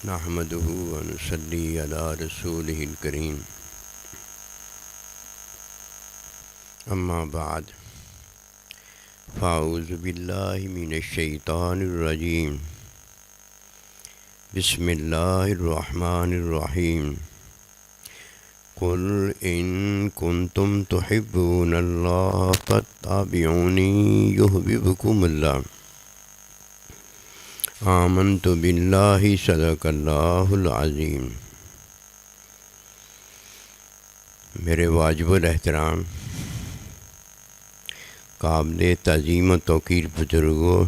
نحمده ونصلي على رسوله الكريم اما بعد فاعوذ بالله من الشيطان الرجيم بسم الله الرحمن الرحيم قل إن كنتم تحبون الله فاتبعوني يحببكم الله آمنت بالله صدق اللہ العظیم۔ میرے واجب الاحترام قابل تعظیم و توقیر بزرگوں،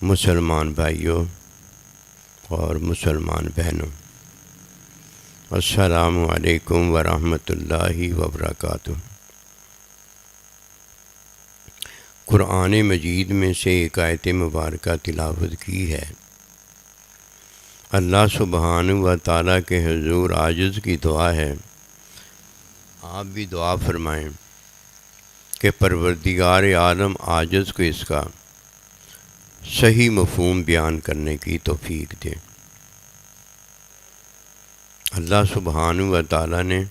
مسلمان بھائیوں اور مسلمان بہنوں، السلام علیکم ورحمۃ اللہ وبرکاتہ۔ قرآن مجید میں سے ایک آیت مبارکہ تلاوت کی ہے۔ اللہ سبحانہ و تعالیٰ کے حضور عاجز کی دعا ہے، آپ بھی دعا فرمائیں کہ پروردگار عالم عاجز کو اس کا صحیح مفہوم بیان کرنے کی توفیق دے۔ اللہ سبحانہ و تعالیٰ نے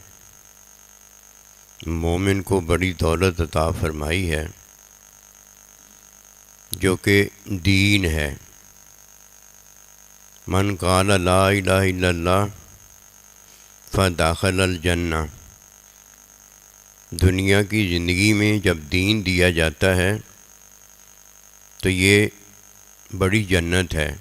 مومن کو بڑی دولت عطا فرمائی ہے جو کہ دین ہے۔ من قال لا الہ الا اللہ فدخل الجنہ۔ دنیا کی زندگی میں جب دین دیا جاتا ہے تو یہ بڑی جنت ہے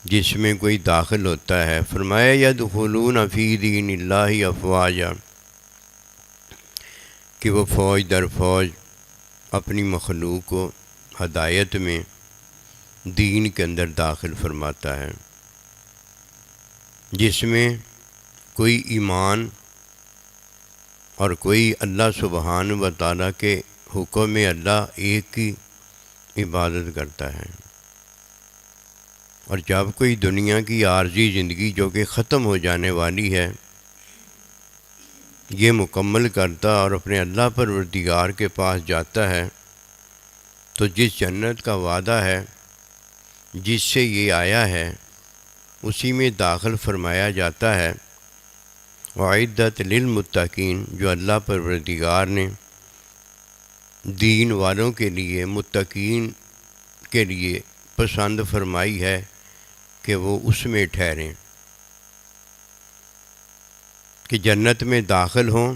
جس میں کوئی داخل ہوتا ہے۔ فرمایا یدخلون فی دین اللہ افواجا، کہ وہ فوج در فوج اپنی مخلوق کو ہدایت میں دین کے اندر داخل فرماتا ہے، جس میں کوئی ایمان اور کوئی اللہ سبحانہ و تعالیٰ کے حکم میں اللہ ایک کی عبادت کرتا ہے، اور جب کوئی دنیا کی عارضی زندگی جو کہ ختم ہو جانے والی ہے یہ مکمل کرتا اور اپنے اللہ پروردگار کے پاس جاتا ہے، تو جس جنت کا وعدہ ہے جس سے یہ آیا ہے اسی میں داخل فرمایا جاتا ہے۔ وَأُعِدَّتْ لِلْمُتَّقِينَ، جو اللہ پروردگار نے دین والوں کے لیے، متقین کے لیے پسند فرمائی ہے کہ وہ اس میں ٹھہریں، کہ جنت میں داخل ہوں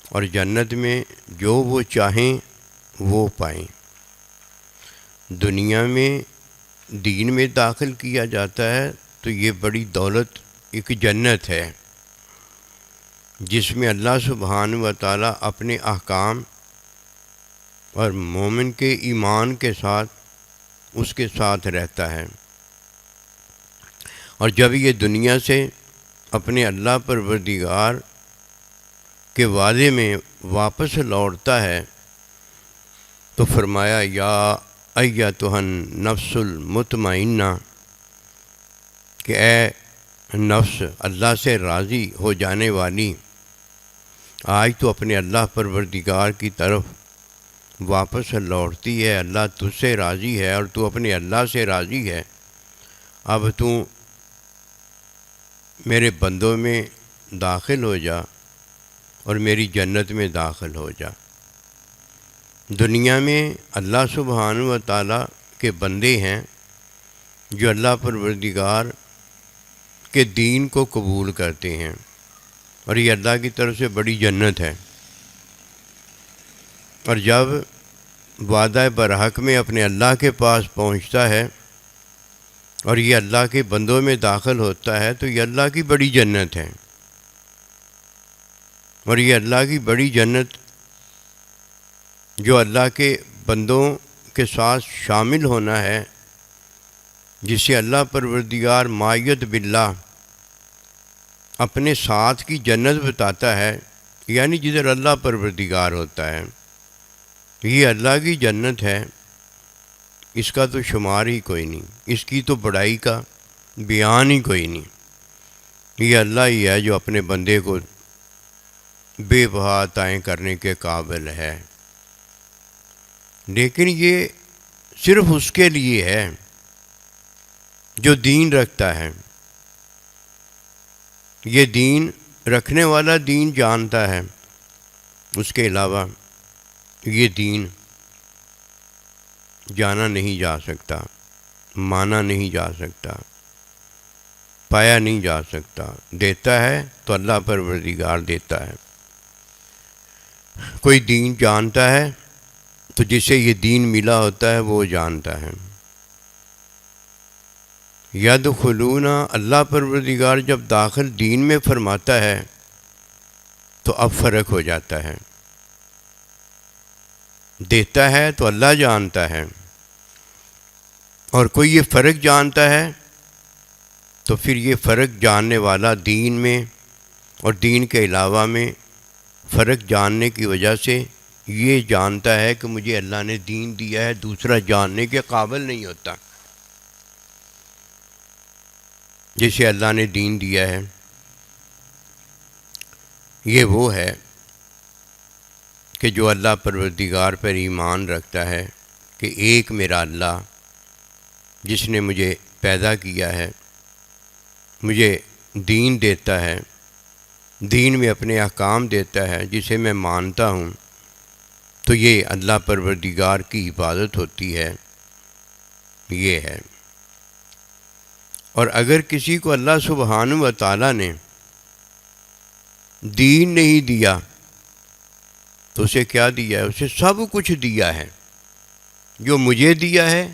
اور جنت میں جو وہ چاہیں وہ پائیں۔ دنیا میں دین میں داخل کیا جاتا ہے تو یہ بڑی دولت ایک جنت ہے جس میں اللہ سبحانہ و تعالیٰ اپنے احکام اور مومن کے ایمان کے ساتھ اس کے ساتھ رہتا ہے، اور جب یہ دنیا سے اپنے اللہ پروردگار کے وعدے میں واپس لوٹتا ہے تو فرمایا یا ایتھا النفس المطمئنہ، کہ اے نفس اللہ سے راضی ہو جانے والی، آج تو اپنے اللہ پروردگار کی طرف واپس لوٹتی ہے، اللہ تجھ سے راضی ہے اور تو اپنے اللہ سے راضی ہے، اب تو میرے بندوں میں داخل ہو جا اور میری جنت میں داخل ہو جا۔ دنیا میں اللہ سبحانہ و تعالیٰ کے بندے ہیں جو اللہ پروردگار کے دین کو قبول کرتے ہیں، اور یہ اللہ کی طرف سے بڑی جنت ہے، اور جب وعدہ برحق میں اپنے اللہ کے پاس پہنچتا ہے اور یہ اللہ کے بندوں میں داخل ہوتا ہے تو یہ اللہ کی بڑی جنت ہے، اور یہ اللہ کی بڑی جنت جو اللہ کے بندوں کے ساتھ شامل ہونا ہے، جسے اللہ پروردگار معیت باللہ اپنے ساتھ کی جنت بتاتا ہے، یعنی جدھر اللہ پروردگار ہوتا ہے، یہ اللہ کی جنت ہے، اس کا تو شمار ہی کوئی نہیں، اس کی تو بڑائی کا بیان ہی کوئی نہیں۔ یہ اللہ ہی ہے جو اپنے بندے کو بے بہا عطائیں کرنے کے قابل ہے، لیکن یہ صرف اس کے لیے ہے جو دین رکھتا ہے، یہ دین رکھنے والا دین جانتا ہے، اس کے علاوہ یہ دین جانا نہیں جا سکتا، مانا نہیں جا سکتا، پایا نہیں جا سکتا۔ دیتا ہے تو اللہ پروردگار دیتا ہے۔ کوئی دین جانتا ہے تو جسے یہ دین ملا ہوتا ہے وہ جانتا ہے۔ یدخلون، اللہ پروردگار جب داخل دین میں فرماتا ہے تو اب فرق ہو جاتا ہے۔ دیتا ہے تو اللہ جانتا ہے، اور کوئی یہ فرق جانتا ہے تو پھر یہ فرق جاننے والا دین میں اور دین کے علاوہ میں فرق جاننے کی وجہ سے یہ جانتا ہے کہ مجھے اللہ نے دین دیا ہے، دوسرا جاننے کے قابل نہیں ہوتا۔ جسے اللہ نے دین دیا ہے یہ وہ ہے کہ جو اللہ پروردگار پر ایمان رکھتا ہے کہ ایک میرا اللہ جس نے مجھے پیدا کیا ہے، مجھے دین دیتا ہے، دین میں اپنے احکام دیتا ہے، جسے میں مانتا ہوں، تو یہ اللہ پروردگار کی عبادت ہوتی ہے، یہ ہے۔ اور اگر کسی کو اللہ سبحانہ و تعالیٰ نے دین نہیں دیا تو اسے کیا دیا ہے؟ اسے سب کچھ دیا ہے۔ جو مجھے دیا ہے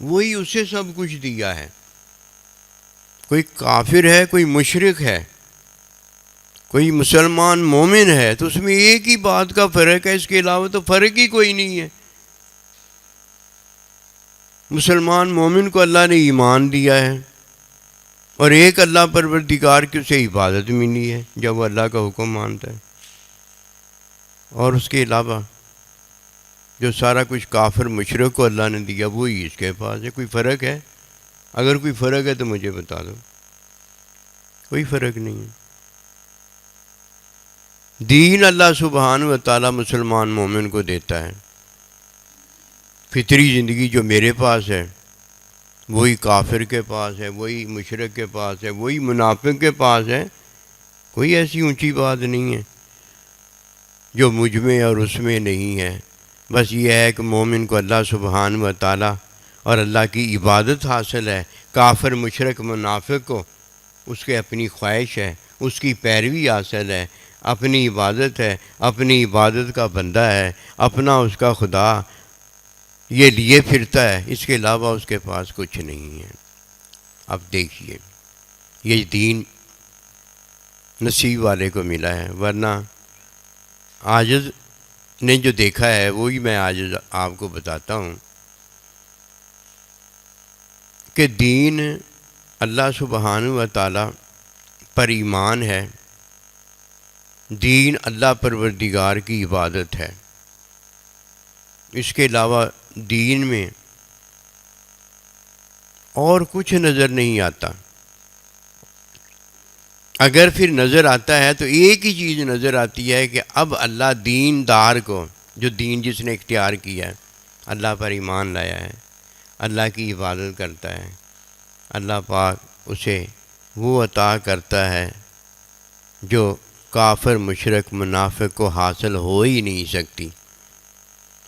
وہی اسے سب کچھ دیا ہے۔ کوئی کافر ہے، کوئی مشرک ہے، کوئی مسلمان مومن ہے، تو اس میں ایک ہی بات کا فرق ہے، اس کے علاوہ تو فرق ہی کوئی نہیں ہے۔ مسلمان مومن کو اللہ نے ایمان دیا ہے، اور ایک اللہ پروردگار کی اسے عبادت ملی ہے جب وہ اللہ کا حکم مانتا ہے۔ اور اس کے علاوہ جو سارا کچھ کافر مشرک کو اللہ نے دیا وہی اس کے پاس ہے۔ کوئی فرق ہے؟ اگر کوئی فرق ہے تو مجھے بتا دو۔ کوئی فرق نہیں ہے۔ دین اللہ سبحانہ و تعالیٰ مسلمان مومن کو دیتا ہے۔ فطری زندگی جو میرے پاس ہے وہی کافر کے پاس ہے، وہی مشرک کے پاس ہے، وہی منافق کے پاس ہے۔ کوئی ایسی اونچی بات نہیں ہے جو مجھ میں اور اس میں نہیں ہے۔ بس یہ ہے کہ مومن کو اللہ سبحانہ و تعالیٰ اور اللہ کی عبادت حاصل ہے۔ کافر مشرک منافق کو اس کے اپنی خواہش ہے، اس کی پیروی حاصل ہے، اپنی عبادت ہے، اپنی عبادت کا بندہ ہے، اپنا اس کا خدا یہ لیے پھرتا ہے، اس کے علاوہ اس کے پاس کچھ نہیں ہے۔ اب دیکھیے یہ دین نصیب والے کو ملا ہے، ورنہ عاجز نے جو دیکھا ہے وہی میں آج آپ کو بتاتا ہوں کہ دین اللہ سبحانہ و تعالیٰ پر ایمان ہے، دین اللہ پروردگار کی عبادت ہے۔ اس کے علاوہ دین میں اور کچھ نظر نہیں آتا۔ اگر پھر نظر آتا ہے تو ایک ہی چیز نظر آتی ہے کہ اب اللہ دین دار کو، جو دین جس نے اختیار کیا ہے، اللہ پر ایمان لایا ہے، اللہ کی عبادت کرتا ہے، اللہ پاک اسے وہ عطا کرتا ہے جو کافر مشرک منافق کو حاصل ہو ہی نہیں سکتی،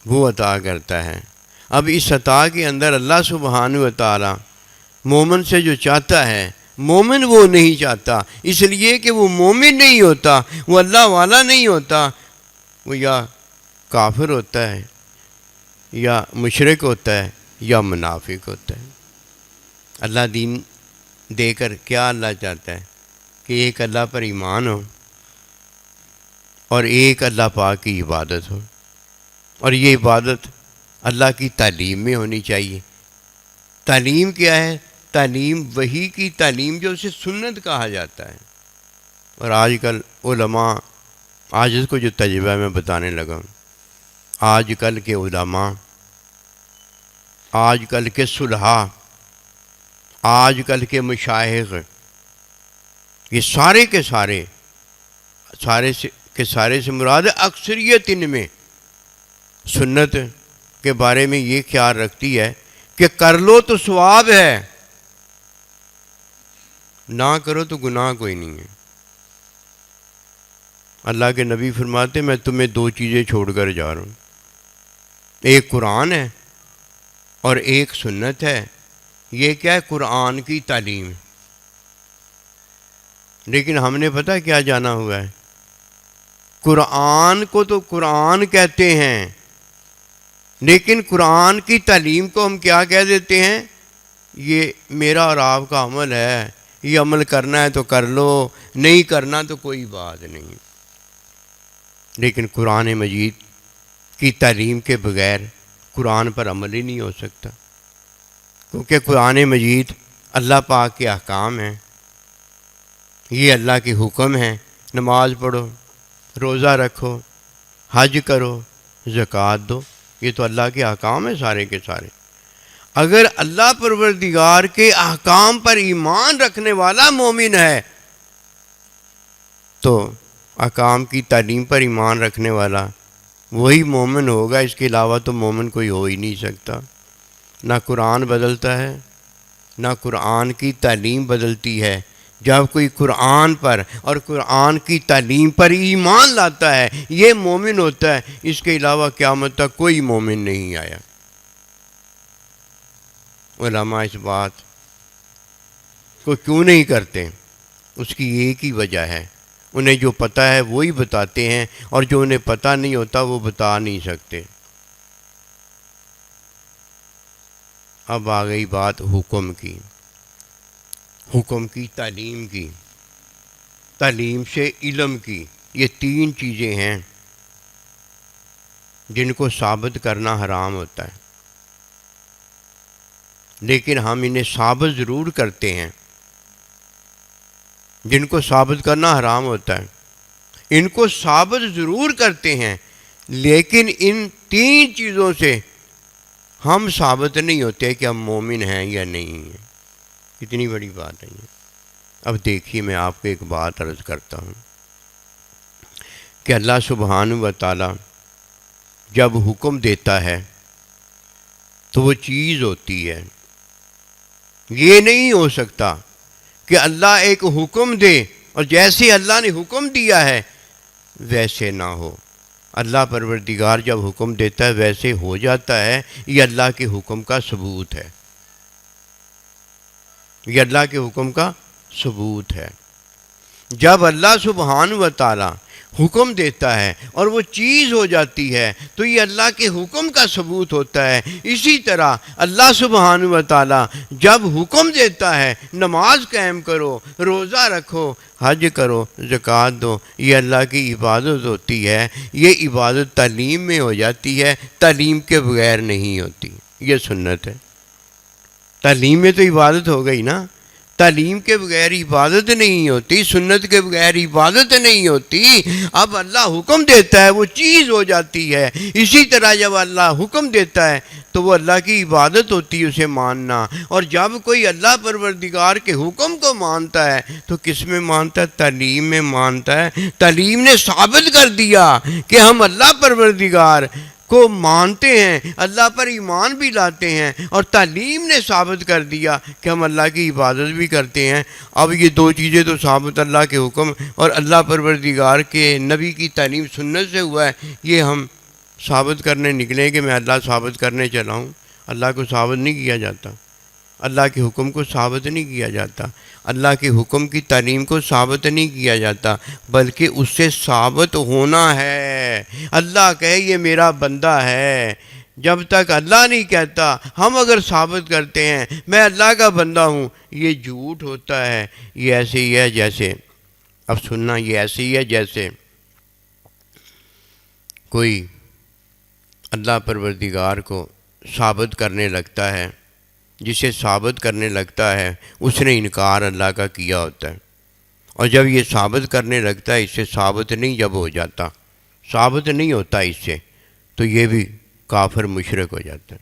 وہ عطا کرتا ہے۔ اب اس عطا کے اندر اللہ سبحانہ و تعالیٰ مومن سے جو چاہتا ہے، مومن وہ نہیں چاہتا، اس لیے کہ وہ مومن نہیں ہوتا، وہ اللہ والا نہیں ہوتا، وہ یا کافر ہوتا ہے، یا مشرک ہوتا ہے، یا منافق ہوتا ہے۔ اللہ دین دے کر کیا اللہ چاہتا ہے؟ کہ ایک اللہ پر ایمان ہو اور ایک اللہ پاک کی عبادت ہو، اور یہ عبادت اللہ کی تعلیم میں ہونی چاہیے۔ تعلیم کیا ہے؟ تعلیم وحی کی تعلیم جو اسے سنت کہا جاتا ہے۔ اور آج کل علماء، آج کو جو تجربہ میں بتانے لگا ہوں، آج کل کے علماء، آج کل کے صلحاء، آج کل کے مشائخ، یہ سارے کے سارے سے مراد اکثریت ان میں سنت کے بارے میں یہ خیال رکھتی ہے کہ کر لو تو ثواب ہے، نہ کرو تو گناہ کوئی نہیں ہے۔ اللہ کے نبی فرماتے میں تمہیں دو چیزیں چھوڑ کر جا رہا ہوں، ایک قرآن ہے اور ایک سنت ہے۔ یہ کیا ہے؟ قرآن کی تعلیم۔ لیکن ہم نے پتہ کیا جانا ہوا ہے؟ قرآن کو تو قرآن کہتے ہیں، لیکن قرآن کی تعلیم کو ہم کیا کہہ دیتے ہیں؟ یہ میرا اور آپ کا عمل ہے، یہ عمل کرنا ہے تو کر لو، نہیں کرنا تو کوئی بات نہیں۔ لیکن قرآن مجید کی تعلیم کے بغیر قرآن پر عمل ہی نہیں ہو سکتا، کیونکہ قرآن مجید اللہ پاک کے احکام ہیں، یہ اللہ کے حکم ہیں۔ نماز پڑھو، روزہ رکھو، حج کرو، زکوٰۃ دو، یہ تو اللہ کے احکام ہیں سارے کے سارے۔ اگر اللہ پروردگار کے احکام پر ایمان رکھنے والا مومن ہے تو احکام کی تعلیم پر ایمان رکھنے والا وہی مومن ہوگا، اس کے علاوہ تو مومن کوئی ہو ہی نہیں سکتا۔ نہ قرآن بدلتا ہے، نہ قرآن کی تعلیم بدلتی ہے۔ جب کوئی قرآن پر اور قرآن کی تعلیم پر ایمان لاتا ہے یہ مومن ہوتا ہے، اس کے علاوہ قیامت تک کوئی مومن نہیں آیا۔ علماء اس بات کو کیوں نہیں کرتے؟ اس کی ایک ہی وجہ ہے، انہیں جو پتہ ہے وہی بتاتے ہیں، اور جو انہیں پتہ نہیں ہوتا وہ بتا نہیں سکتے۔ اب آ گئی بات حکم کی، حکم کی، تعلیم کی، تعلیم سے علم کی۔ یہ تین چیزیں ہیں جن کو ثابت کرنا حرام ہوتا ہے، لیکن ہم انہیں ثابت ضرور کرتے ہیں۔ جن کو ثابت کرنا حرام ہوتا ہے ان کو ثابت ضرور کرتے ہیں، لیکن ان تین چیزوں سے ہم ثابت نہیں ہوتے کہ ہم مومن ہیں یا نہیں ہیں۔ کتنی بڑی بات ہے یہ۔ اب دیکھیے میں آپ کو ایک بات عرض کرتا ہوں کہ اللہ سبحانہ و تعالی جب حکم دیتا ہے تو وہ چیز ہوتی ہے۔ یہ نہیں ہو سکتا کہ اللہ ایک حکم دے اور جیسے اللہ نے حکم دیا ہے ویسے نہ ہو۔ اللہ پروردگار جب حکم دیتا ہے ویسے ہو جاتا ہے، یہ اللہ کے حکم کا ثبوت ہے، یہ اللہ کے حکم کا ثبوت ہے۔ جب اللہ سبحانہ و تعالی حکم دیتا ہے اور وہ چیز ہو جاتی ہے تو یہ اللہ کے حکم کا ثبوت ہوتا ہے۔ اسی طرح اللہ سبحانہ و تعالی جب حکم دیتا ہے نماز قائم کرو، روزہ رکھو، حج کرو، زکوٰۃ دو، یہ اللہ کی عبادت ہوتی ہے۔ یہ عبادت تعلیم میں ہو جاتی ہے، تعلیم کے بغیر نہیں ہوتی۔ یہ سنت ہے۔ تعلیم میں تو عبادت ہو گئی نا، تعلیم کے بغیر عبادت نہیں ہوتی، سنت کے بغیر عبادت نہیں ہوتی۔ اب اللہ حکم دیتا ہے وہ چیز ہو جاتی ہے۔ اسی طرح جب اللہ حکم دیتا ہے تو وہ اللہ کی عبادت ہوتی ہے، اسے ماننا۔ اور جب کوئی اللہ پروردگار کے حکم کو مانتا ہے تو کس میں مانتا ہے؟ تعلیم میں مانتا ہے۔ تعلیم نے ثابت کر دیا کہ ہم اللہ پروردگار کو مانتے ہیں، اللہ پر ایمان بھی لاتے ہیں، اور تعلیم نے ثابت کر دیا کہ ہم اللہ کی عبادت بھی کرتے ہیں۔ اب یہ دو چیزیں تو ثابت اللہ کے حکم اور اللہ پروردگار کے نبی کی تعلیم سنت سے ہوا ہے، یہ ہم ثابت کرنے نکلیں کہ میں اللہ ثابت کرنے چلا ہوں۔ اللہ کو ثابت نہیں کیا جاتا، اللہ کے حکم کو ثابت نہیں کیا جاتا، اللہ کے حکم کی تعلیم کو ثابت نہیں کیا جاتا، بلکہ اس سے ثابت ہونا ہے۔ اللہ کہے یہ میرا بندہ ہے، جب تک اللہ نہیں کہتا ہم اگر ثابت کرتے ہیں میں اللہ کا بندہ ہوں، یہ جھوٹ ہوتا ہے۔ یہ ایسے ہی ہے جیسے، اب سننا، یہ ایسے ہی ہے جیسے کوئی اللہ پروردگار کو ثابت کرنے لگتا ہے، جسے ثابت کرنے لگتا ہے اس نے انکار اللہ کا کیا ہوتا ہے، اور جب یہ ثابت کرنے لگتا ہے، اس سے ثابت نہیں جب ہو جاتا، ثابت نہیں ہوتا اس سے، تو یہ بھی کافر مشرک ہو جاتا ہے۔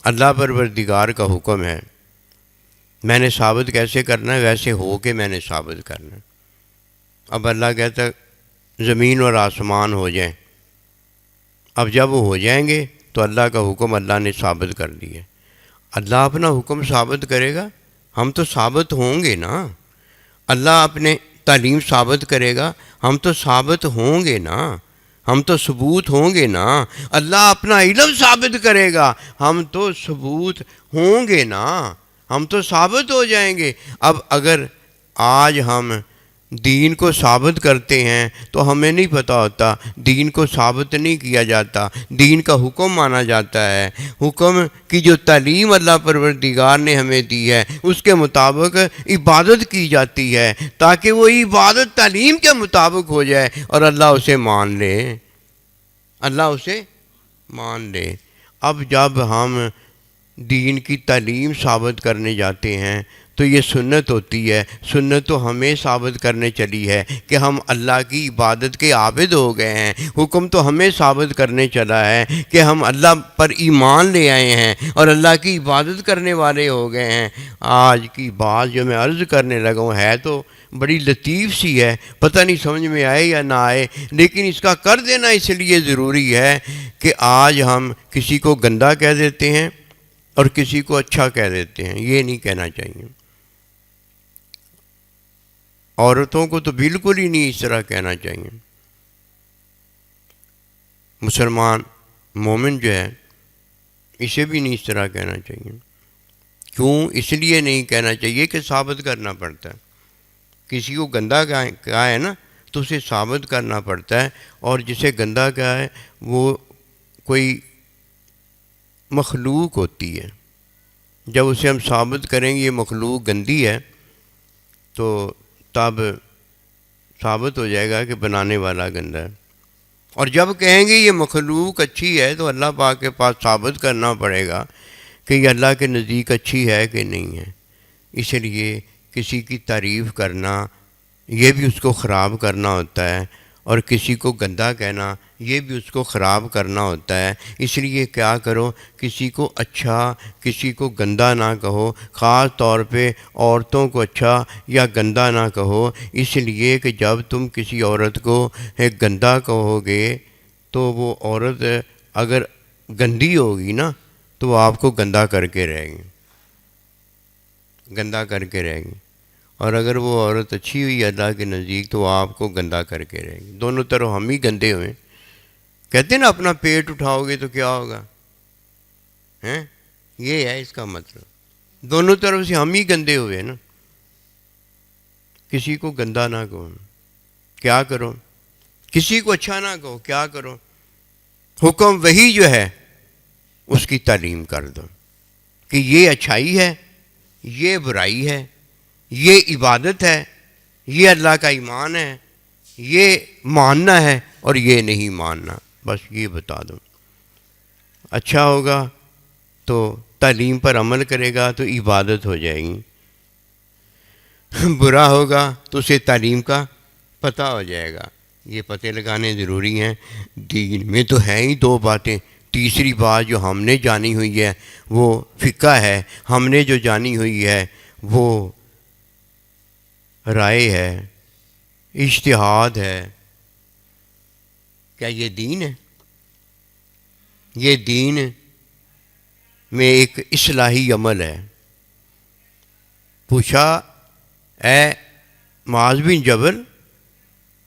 اللہ پروردگار کا حکم ہے، میں نے ثابت کیسے کرنا ہے؟ ویسے ہو کے میں نے ثابت کرنا ہے۔ اب اللہ کہتا ہے زمین اور آسمان ہو جائیں، اب جب وہ ہو جائیں گے تو اللہ کا حکم اللہ نے ثابت کر دیا۔ اللہ اپنا حکم ثابت کرے گا، ہم تو ثابت ہوں گے نا. اللہ اپنے تعلیم ثابت کرے گا، ہم تو ثابت ہوں گے نا، ہم تو ثبوت ہوں گے نا. اللہ اپنا علم ثابت کرے گا، ہم تو ثبوت ہوں گے نا، ہم تو ثابت ہو جائیں گے. اب اگر آج ہم دین کو ثابت کرتے ہیں تو ہمیں نہیں پتہ ہوتا دین کو ثابت نہیں کیا جاتا، دین کا حکم مانا جاتا ہے. حکم کی جو تعلیم اللہ پروردگار نے ہمیں دی ہے اس کے مطابق عبادت کی جاتی ہے تاکہ وہ عبادت تعلیم کے مطابق ہو جائے اور اللہ اسے مان لے، اللہ اسے مان لے. اب جب ہم دین کی تعلیم ثابت کرنے جاتے ہیں تو یہ سنت ہوتی ہے. سنت تو ہمیں ثابت کرنے چلی ہے کہ ہم اللہ کی عبادت کے عابد ہو گئے ہیں. حکم تو ہمیں ثابت کرنے چلا ہے کہ ہم اللہ پر ایمان لے آئے ہیں اور اللہ کی عبادت کرنے والے ہو گئے ہیں. آج کی بات جو میں عرض کرنے لگا ہوں ہے تو بڑی لطیف سی ہے، پتہ نہیں سمجھ میں آئے یا نہ آئے، لیکن اس کا کر دینا اس لیے ضروری ہے کہ آج ہم کسی کو گندا کہہ دیتے ہیں اور کسی کو اچھا کہہ دیتے ہیں. یہ نہیں کہنا چاہیے. عورتوں کو تو بالکل ہی نہیں اس طرح کہنا چاہیے. مسلمان مومن جو ہے اسے بھی نہیں اس طرح کہنا چاہیے. کیوں؟ اس لیے نہیں کہنا چاہیے کہ ثابت کرنا پڑتا ہے. کسی کو گندا کہا ہے نا تو اسے ثابت کرنا پڑتا ہے، اور جسے گندا کہا ہے وہ کوئی مخلوق ہوتی ہے. جب اسے ہم ثابت کریں گے یہ مخلوق گندی ہے تو تب ثابت ہو جائے گا کہ بنانے والا گندا ہے. اور جب کہیں گے یہ مخلوق اچھی ہے تو اللہ پاک کے پاس ثابت کرنا پڑے گا کہ یہ اللہ کے نزدیک اچھی ہے کہ نہیں ہے. اس لیے کسی کی تعریف کرنا یہ بھی اس کو خراب کرنا ہوتا ہے، اور کسی کو گندا کہنا یہ بھی اس کو خراب کرنا ہوتا ہے. اس لیے کیا کرو، کسی کو اچھا کسی کو گندا نہ کہو، خاص طور پہ عورتوں کو اچھا یا گندا نہ کہو. اس لیے کہ جب تم کسی عورت کو گندا کہو گے تو وہ عورت اگر گندی ہوگی نا تو وہ آپ کو گندا کر کے رہے گی، گندا کر کے رہے گی. اور اگر وہ عورت اچھی ہوئی اللہ کے نزدیک تو وہ آپ کو گندا کر کے رہے گی. دونوں طرف ہم ہی گندے ہوئے. کہتے ہیں نا اپنا پیٹ اٹھاؤ گے تو کیا ہوگا، ہیں؟ یہ ہے اس کا مطلب. دونوں طرف سے ہم ہی گندے ہوئے نا. کسی کو گندا نہ کہو، کیا کرو؟ کسی کو اچھا نہ کہو، کیا کرو؟ حکم وہی جو ہے اس کی تعلیم کر دو کہ یہ اچھائی ہے، یہ برائی ہے، یہ عبادت ہے، یہ اللہ کا ایمان ہے، یہ ماننا ہے اور یہ نہیں ماننا. بس یہ بتا دو. اچھا ہوگا تو تعلیم پر عمل کرے گا تو عبادت ہو جائے گی، برا ہوگا تو اسے تعلیم کا پتہ ہو جائے گا. یہ پتہ لگانے ضروری ہیں. دین میں تو ہیں ہی دو باتیں. تیسری بات جو ہم نے جانی ہوئی ہے وہ فقہ ہے. ہم نے جو جانی ہوئی ہے وہ رائے ہے، اجتہاد ہے. کیا یہ دین ہے؟ یہ دین میں ایک اصلاحی عمل ہے. پوچھا اے معاذ بن جبل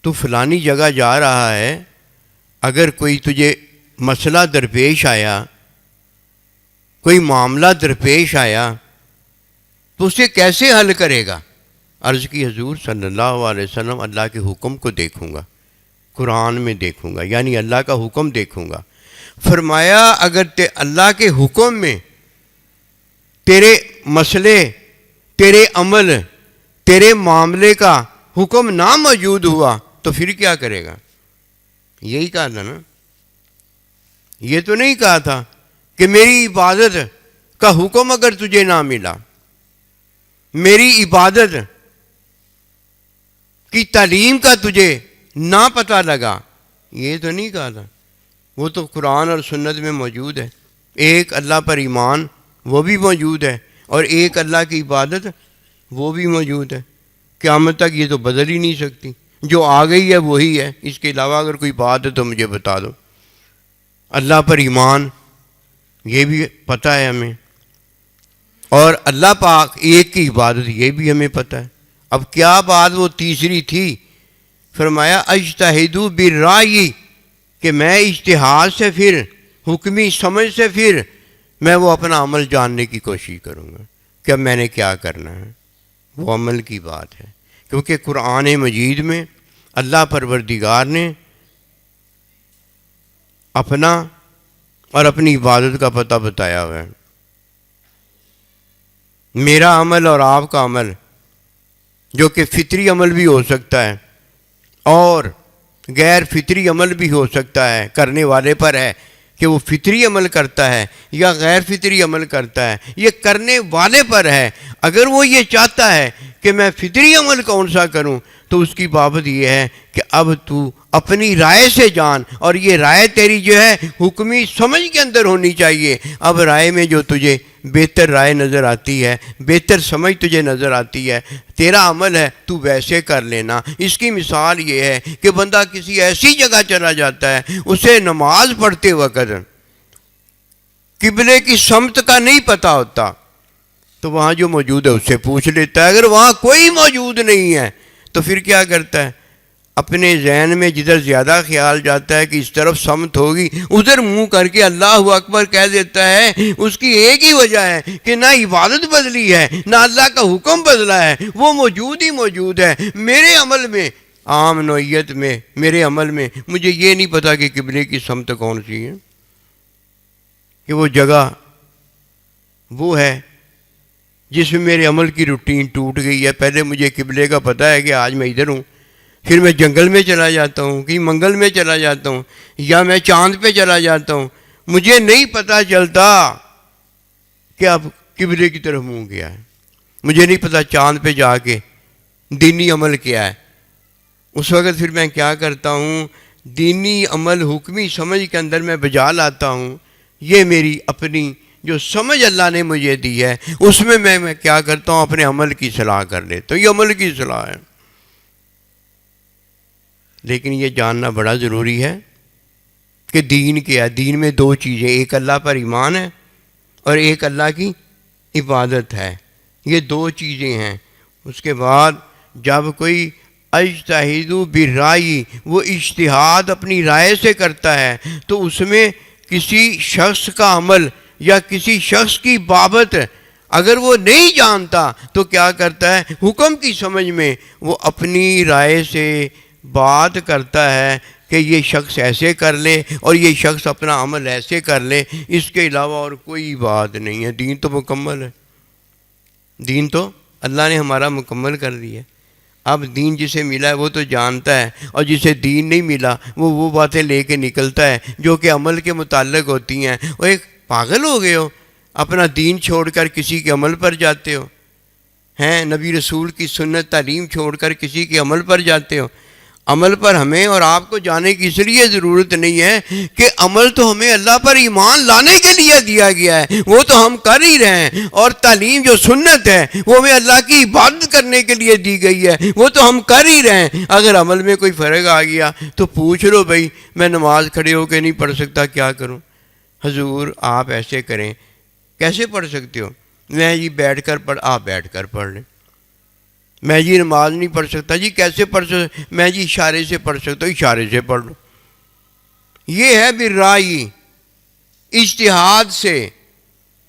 تو فلانی جگہ جا رہا ہے، اگر کوئی تجھے مسئلہ درپیش آیا، کوئی معاملہ درپیش آیا تو اسے کیسے حل کرے گا؟ عرض کی حضور صلی اللہ علیہ وسلم اللہ کے حکم کو دیکھوں گا، قرآن میں دیکھوں گا، یعنی اللہ کا حکم دیکھوں گا. فرمایا اگر اللہ کے حکم میں تیرے مسئلے، تیرے عمل، تیرے معاملے کا حکم نہ موجود ہوا تو پھر کیا کرے گا؟ یہی کہا تھا نا. یہ تو نہیں کہا تھا کہ میری عبادت کا حکم اگر تجھے نہ ملا، میری عبادت کی تعلیم کا تجھے نہ پتہ لگا. یہ تو نہیں کہا تھا. وہ تو قرآن اور سنت میں موجود ہے. ایک اللہ پر ایمان وہ بھی موجود ہے، اور ایک اللہ کی عبادت وہ بھی موجود ہے. قیامت تک یہ تو بدل ہی نہیں سکتی. جو آ گئی ہے وہی ہے. اس کے علاوہ اگر کوئی بات ہے تو مجھے بتا دو. اللہ پر ایمان یہ بھی پتہ ہے ہمیں. اور اللہ پاک ایک کی عبادت یہ بھی ہمیں پتہ ہے۔ اب کیا بات وہ تیسری تھی؟ فرمایا اجتہدوا بالرأی، کہ میں اجتہاد سے پھر حکمی سمجھ سے پھر میں وہ اپنا عمل جاننے کی کوشش کروں گا کہ اب میں نے کیا کرنا ہے۔ وہ عمل کی بات ہے، کیونکہ قرآن مجید میں اللہ پروردگار نے اپنا اور اپنی عبادت کا پتہ بتایا ہوا ہے۔ میرا عمل اور آپ کا عمل، جو کہ فطری عمل بھی ہو سکتا ہے اور غیر فطری عمل بھی ہو سکتا ہے، کرنے والے پر ہے کہ وہ فطری عمل کرتا ہے یا غیر فطری عمل کرتا ہے، یہ کرنے والے پر ہے۔ اگر وہ یہ چاہتا ہے کہ میں فطری عمل کون سا کروں تو اس کی بابت یہ ہے کہ اب تو اپنی رائے سے جان، اور یہ رائے تیری جو ہے حکمی سمجھ کے اندر ہونی چاہیے۔ اب رائے میں جو تجھے بہتر رائے نظر آتی ہے، بہتر سمجھ تجھے نظر آتی ہے، تیرا عمل ہے تو ویسے کر لینا۔ اس کی مثال یہ ہے کہ بندہ کسی ایسی جگہ چلا جاتا ہے، اسے نماز پڑھتے وقت قبلے کی سمت کا نہیں پتہ ہوتا، تو وہاں جو موجود ہے اس سے پوچھ لیتا ہے۔ اگر وہاں کوئی موجود نہیں ہے تو پھر کیا کرتا ہے؟ اپنے ذہن میں جدھر زیادہ خیال جاتا ہے کہ اس طرف سمت ہوگی، ادھر منہ کر کے اللہ اکبر کہہ دیتا ہے۔ اس کی ایک ہی وجہ ہے کہ نہ عبادت بدلی ہے، نہ اللہ کا حکم بدلا ہے، وہ موجود ہی موجود ہے۔ میرے عمل میں، عام نوعیت میں، میرے عمل میں مجھے یہ نہیں پتا کہ قبلے کی سمت کون سی ہے، کہ وہ جگہ وہ ہے جس میں میرے عمل کی روٹین ٹوٹ گئی ہے۔ پہلے مجھے قبلے کا پتہ ہے کہ آج میں ادھر ہوں، پھر میں جنگل میں چلا جاتا ہوں، کہیں منگل میں چلا جاتا ہوں، یا میں چاند پہ چلا جاتا ہوں، مجھے نہیں پتہ چلتا کہ اب قبلے کی طرف منہ کیا ہے، مجھے نہیں پتہ چاند پہ جا کے دینی عمل کیا ہے۔ اس وقت پھر میں کیا کرتا ہوں؟ دینی عمل حکمی سمجھ کے اندر میں بجا لاتا ہوں۔ یہ میری اپنی جو سمجھ اللہ نے مجھے دی ہے، اس میں میں کیا کرتا ہوں؟ اپنے عمل کی صلاح کر لیتا ہوں۔ یہ عمل کی صلاح ہے۔ لیکن یہ جاننا بڑا ضروری ہے کہ دین کیا ہے۔ دین میں دو چیزیں، ایک اللہ پر ایمان ہے اور ایک اللہ کی عبادت ہے۔ یہ دو چیزیں ہیں۔ اس کے بعد جب کوئی اجتہدوا بالرأی، وہ اجتہاد اپنی رائے سے کرتا ہے، تو اس میں کسی شخص کا عمل یا کسی شخص کی بابت اگر وہ نہیں جانتا تو کیا کرتا ہے؟ حکم کی سمجھ میں وہ اپنی رائے سے بات کرتا ہے کہ یہ شخص ایسے کر لے اور یہ شخص اپنا عمل ایسے کر لے، اس کے علاوہ اور کوئی بات نہیں ہے۔ دین تو مکمل ہے، دین تو اللہ نے ہمارا مکمل کر دیا ہے۔ اب دین جسے ملا ہے وہ تو جانتا ہے، اور جسے دین نہیں ملا وہ باتیں لے کے نکلتا ہے جو کہ عمل کے متعلق ہوتی ہیں۔ وہ ایک پاگل ہو گئے ہو، اپنا دین چھوڑ کر کسی کے عمل پر جاتے ہو، ہیں نبی رسول کی سنت تعلیم چھوڑ کر کسی کے عمل پر جاتے ہو۔ عمل پر ہمیں اور آپ کو جانے کی اس لیے ضرورت نہیں ہے کہ عمل تو ہمیں اللہ پر ایمان لانے کے لیے دیا گیا ہے، وہ تو ہم کر ہی رہے ہیں، اور تعلیم جو سنت ہے وہ ہمیں اللہ کی عبادت کرنے کے لیے دی گئی ہے، وہ تو ہم کر ہی رہے ہیں۔ اگر عمل میں کوئی فرق آ گیا تو پوچھ لو، بھائی میں نماز کھڑے ہو کے نہیں پڑھ سکتا، کیا کروں؟ حضور آپ ایسے کریں۔ کیسے پڑھ سکتے ہو؟ میں جی بیٹھ کر پڑھ، آپ بیٹھ کر پڑھ لیں۔ میں جی نماز نہیں پڑھ سکتا، جی کیسے پڑھ سکتا؟ میں جی اشارے سے پڑھ سکتا ہوں، اشارے سے پڑھ لو۔ یہ ہے بالرأی، اجتہاد سے،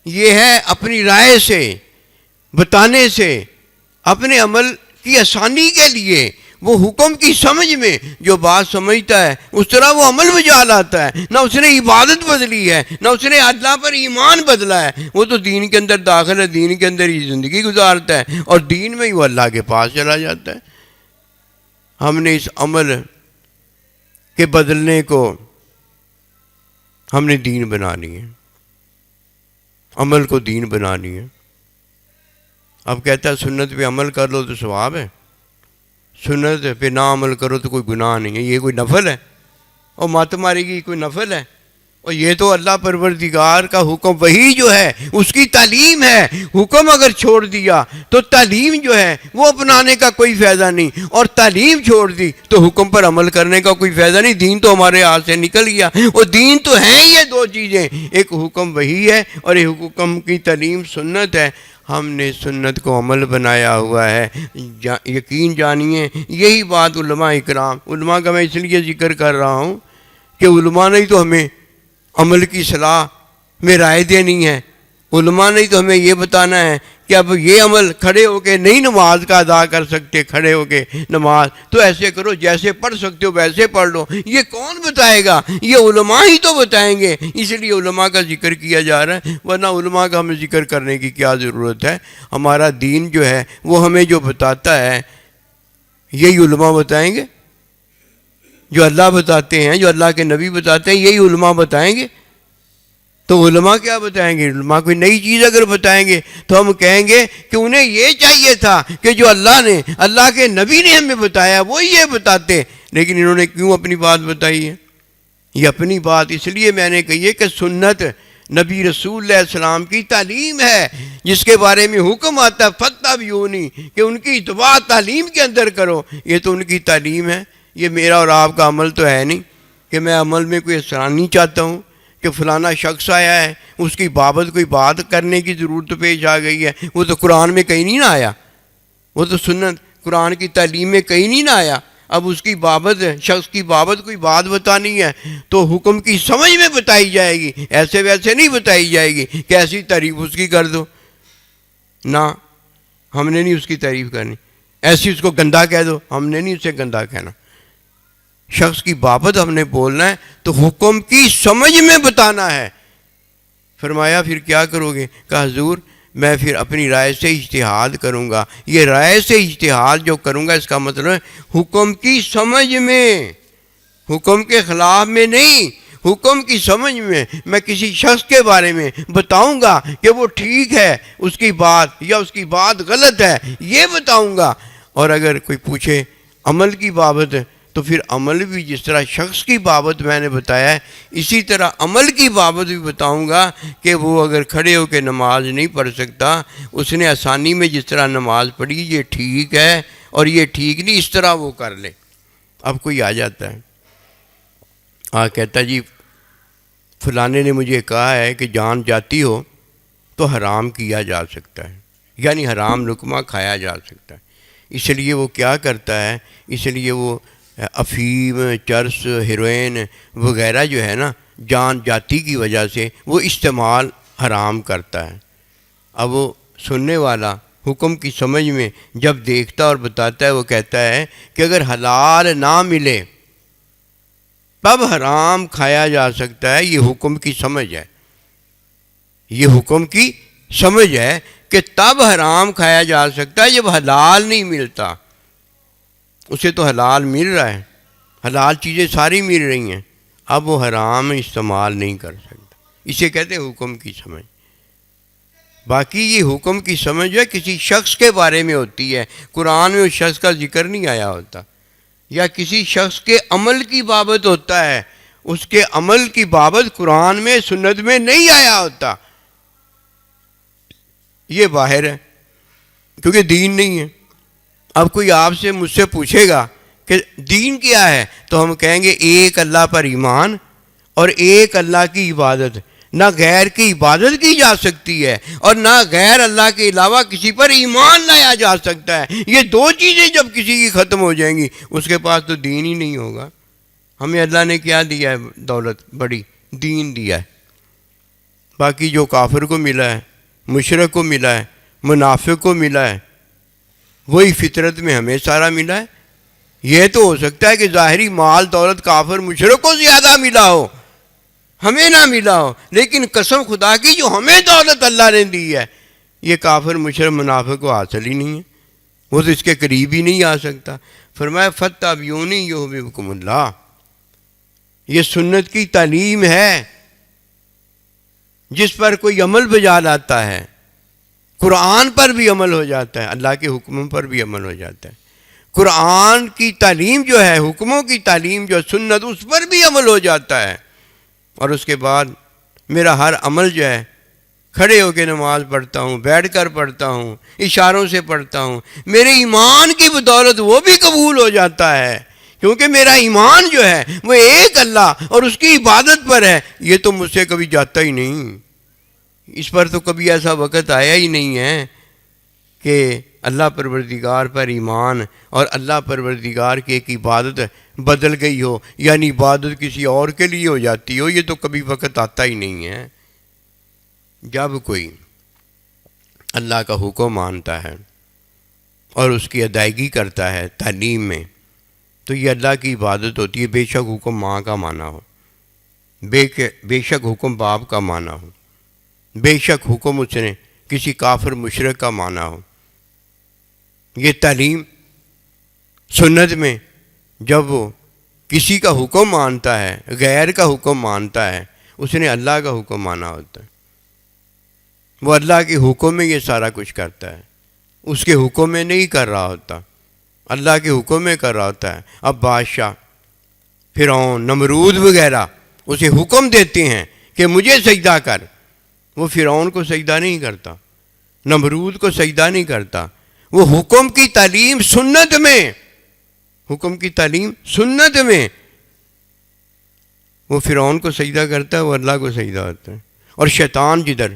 یہ ہے اپنی رائے سے بتانے سے، اپنے عمل کی آسانی کے لیے وہ حکم کی سمجھ میں جو بات سمجھتا ہے اس طرح وہ عمل بجا لاتا ہے۔ نہ اس نے عبادت بدلی ہے، نہ اس نے اللہ پر ایمان بدلا ہے، وہ تو دین کے اندر داخل ہے، دین کے اندر ہی زندگی گزارتا ہے، اور دین میں ہی وہ اللہ کے پاس چلا جاتا ہے۔ ہم نے اس عمل کے بدلنے کو ہم نے دین بنانی ہے، عمل کو دین بنانی ہے۔ اب کہتا ہے سنت پہ عمل کر لو تو ثواب ہے، سنت پہ نہ عمل کرو تو کوئی گناہ نہیں ہے۔ یہ کوئی نفل ہے؟ اور مت مارے گی کوئی نفل ہے؟ اور یہ تو اللہ پروردگار کا حکم، وہی جو ہے اس کی تعلیم ہے. حکم اگر چھوڑ دیا تو تعلیم جو ہے وہ اپنانے کا کوئی فائدہ نہیں، اور تعلیم چھوڑ دی تو حکم پر عمل کرنے کا کوئی فائدہ نہیں. دین تو ہمارے ہاتھ سے نکل گیا. اور دین تو ہیں یہ دو چیزیں، ایک حکم وہی ہے اور ایک حکم کی تعلیم سنت ہے. ہم نے سنت کو عمل بنایا ہوا ہے. یقین جانیے یہی بات علماء اکرام، علماء کا میں اس لیے ذکر کر رہا ہوں کہ علماء نے تو ہمیں عمل کی صلاح میں رائے دینی ہے. علماء نے تو ہمیں یہ بتانا ہے کہ اب یہ عمل کھڑے ہو کے نہیں نماز کا ادا کر سکتے، کھڑے ہو کے نماز تو ایسے کرو، جیسے پڑھ سکتے ہو ویسے پڑھ لو. یہ کون بتائے گا؟ یہ علماء ہی تو بتائیں گے. اس لیے علماء کا ذکر کیا جا رہا ہے، ورنہ علماء کا ہمیں ذکر کرنے کی کیا ضرورت ہے؟ ہمارا دین جو ہے وہ ہمیں جو بتاتا ہے یہی علماء بتائیں گے. جو اللہ بتاتے ہیں، جو اللہ کے نبی بتاتے ہیں، یہی علماء بتائیں گے. تو علماء کیا بتائیں گے؟ علماء کوئی نئی چیز اگر بتائیں گے تو ہم کہیں گے کہ انہیں یہ چاہیے تھا کہ جو اللہ نے، اللہ کے نبی نے ہمیں بتایا وہ یہ بتاتے. لیکن انہوں نے کیوں اپنی بات بتائی ہے؟ یہ اپنی بات اس لیے میں نے کہی ہے کہ سنت نبی رسول علیہ السلام کی تعلیم ہے، جس کے بارے میں حکم آتا ہے فاتبعونی، کہ ان کی اتباع تعلیم کے اندر کرو. یہ تو ان کی تعلیم ہے. یہ میرا اور آپ کا عمل تو ہے نہیں کہ میں عمل میں کوئی آسانی چاہتا ہوں کہ فلانا شخص آیا ہے، اس کی بابت کوئی بات کرنے کی ضرورت پیش آ گئی ہے. وہ تو قرآن میں کہیں نہیں نہ آیا، وہ تو سنت قرآن کی تعلیم میں کہیں نہیں نہ آیا. اب اس کی بابت، شخص کی بابت کوئی بات بتانی ہے تو حکم کی سمجھ میں بتائی جائے گی، ایسے ویسے نہیں بتائی جائے گی کہ ایسی تعریف اس کی کر دو. نہ، ہم نے نہیں اس کی تعریف کرنی. ایسی اس کو گندا کہہ دو، ہم نے نہیں اسے گندا کہنا. شخص کی بابت ہم نے بولنا ہے تو حکم کی سمجھ میں بتانا ہے. فرمایا پھر کیا کرو گے؟ کہا حضور میں پھر اپنی رائے سے اجتہاد کروں گا. یہ رائے سے اجتہاد جو کروں گا اس کا مطلب ہے حکم کی سمجھ میں، حکم کے خلاف میں نہیں، حکم کی سمجھ میں. میں کسی شخص کے بارے میں بتاؤں گا کہ وہ ٹھیک ہے اس کی بات یا اس کی بات غلط ہے، یہ بتاؤں گا. اور اگر کوئی پوچھے عمل کی بابت تو پھر عمل بھی جس طرح شخص کی بابت میں نے بتایا ہے اسی طرح عمل کی بابت بھی بتاؤں گا کہ وہ اگر کھڑے ہو کے نماز نہیں پڑھ سکتا، اس نے آسانی میں جس طرح نماز پڑھی یہ ٹھیک ہے اور یہ ٹھیک نہیں، اس طرح وہ کر لے. اب کوئی آ جاتا ہے کہتا جی فلانے نے مجھے کہا ہے کہ جان جاتی ہو تو حرام کیا جا سکتا ہے، یعنی حرام لقمہ کھایا جا سکتا ہے. اس لیے وہ کیا کرتا ہے؟ اس لیے وہ افیم، چرس، ہیروئن وغیرہ جو ہے نا جان جاتی کی وجہ سے وہ استعمال حرام کرتا ہے. اب وہ سننے والا حکم کی سمجھ میں جب دیکھتا اور بتاتا ہے وہ کہتا ہے کہ اگر حلال نہ ملے تب حرام کھایا جا سکتا ہے. یہ حکم کی سمجھ ہے، یہ حکم کی سمجھ ہے کہ تب حرام کھایا جا سکتا ہے جب حلال نہیں ملتا. اسے تو حلال مل رہا ہے، حلال چیزیں ساری مل رہی ہیں، اب وہ حرام استعمال نہیں کر سکتا. اسے کہتے ہیں حکم کی سمجھ. باقی یہ حکم کی سمجھ ہے کسی شخص کے بارے میں ہوتی ہے، قرآن میں اس شخص کا ذکر نہیں آیا ہوتا. یا کسی شخص کے عمل کی بابت ہوتا ہے، اس کے عمل کی بابت قرآن میں سنت میں نہیں آیا ہوتا. یہ باہر ہے کیونکہ دین نہیں ہے. اب کوئی آپ سے مجھ سے پوچھے گا کہ دین کیا ہے تو ہم کہیں گے ایک اللہ پر ایمان اور ایک اللہ کی عبادت. نہ غیر کی عبادت کی جا سکتی ہے اور نہ غیر اللہ کے علاوہ کسی پر ایمان لایا جا سکتا ہے. یہ دو چیزیں جب کسی کی ختم ہو جائیں گی اس کے پاس تو دین ہی نہیں ہوگا. ہمیں اللہ نے کیا دیا ہے؟ دولت بڑی، دین دیا ہے. باقی جو کافر کو ملا ہے، مشرک کو ملا ہے، منافق کو ملا ہے، وہی فطرت میں ہمیں سارا ملا ہے. یہ تو ہو سکتا ہے کہ ظاہری مال دولت کافر مشرک کو زیادہ ملا ہو، ہمیں نہ ملا ہو، لیکن قسم خدا کی جو ہمیں دولت اللہ نے دی ہے یہ کافر مشرک منافق کو حاصل ہی نہیں ہے، وہ تو اس کے قریب ہی نہیں آ سکتا. فرمایا فاتبعونی یحببکم اللہ. یہ سنت کی تعلیم ہے جس پر کوئی عمل بجا لاتا ہے. قرآن پر بھی عمل ہو جاتا ہے، اللہ کے حکموں پر بھی عمل ہو جاتا ہے. قرآن کی تعلیم جو ہے، حکموں کی تعلیم جو ہے سنت، اس پر بھی عمل ہو جاتا ہے. اور اس کے بعد میرا ہر عمل جو ہے کھڑے ہو کے نماز پڑھتا ہوں، بیٹھ کر پڑھتا ہوں، اشاروں سے پڑھتا ہوں، میرے ایمان کی بدولت وہ بھی قبول ہو جاتا ہے، کیونکہ میرا ایمان جو ہے وہ ایک اللہ اور اس کی عبادت پر ہے۔ یہ تو مجھ سے کبھی جاتا ہی نہیں، اس پر تو کبھی ایسا وقت آیا ہی نہیں ہے کہ اللہ پروردگار پر ایمان اور اللہ پروردگار کی ایک عبادت بدل گئی ہو، یعنی عبادت کسی اور کے لیے ہو جاتی ہو۔ یہ تو کبھی وقت آتا ہی نہیں ہے۔ جب کوئی اللہ کا حکم مانتا ہے اور اس کی ادائیگی کرتا ہے تعلیم میں، تو یہ اللہ کی عبادت ہوتی ہے، بے شک حکم ماں کا مانا ہو، بے شک حکم باپ کا مانا ہو، بے شک حکم اس نے کسی کافر مشرک کا مانا ہو۔ یہ تعلیم سنت میں جب وہ کسی کا حکم مانتا ہے، غیر کا حکم مانتا ہے، اس نے اللہ کا حکم مانا ہوتا ہے۔ وہ اللہ کے حکم میں یہ سارا کچھ کرتا ہے، اس کے حکم میں نہیں کر رہا ہوتا، اللہ کے حکم میں کر رہا ہوتا ہے۔ اب بادشاہ فرعون، نمرود وغیرہ اسے حکم دیتے ہیں کہ مجھے سجدہ کر، وہ فرعون کو سجدہ نہیں کرتا، نمرود کو سجدہ نہیں کرتا۔ وہ حکم کی تعلیم سنت میں، حکم کی تعلیم سنت میں وہ فرعون کو سجدہ کرتا ہے، وہ اللہ کو سجدہ ہوتا ہے۔ اور شیطان جدھر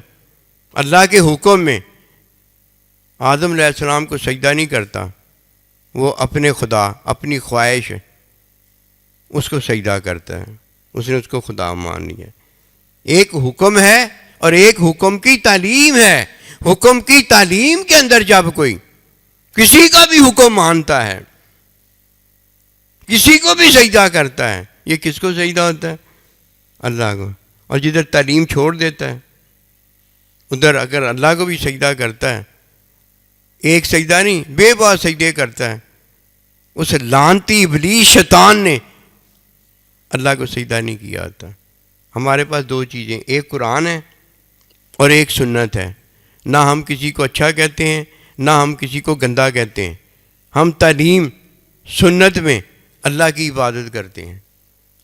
اللہ کے حکم میں آدم علیہ السلام کو سجدہ نہیں کرتا، وہ اپنے خدا، اپنی خواہش اس کو سجدہ کرتا ہے، اس نے اس کو خدا مان لیا۔ ایک حکم ہے اور ایک حکم کی تعلیم ہے۔ حکم کی تعلیم کے اندر جب کوئی کسی کا بھی حکم مانتا ہے، کسی کو بھی سجدہ کرتا ہے، یہ کس کو سجدہ ہوتا ہے؟ اللہ کو۔ اور جدھر تعلیم چھوڑ دیتا ہے ادھر اگر اللہ کو بھی سجدہ کرتا ہے، ایک سجدہ نہیں بے بات سجدے کرتا ہے، اس لعنتی ابلیس شیطان نے اللہ کو سجدہ نہیں کیا ہوتا۔ ہمارے پاس دو چیزیں، ایک قرآن ہے اور ایک سنت ہے۔ نہ ہم کسی کو اچھا کہتے ہیں، نہ ہم کسی کو گندا کہتے ہیں۔ ہم تعلیم سنت میں اللہ کی عبادت کرتے ہیں،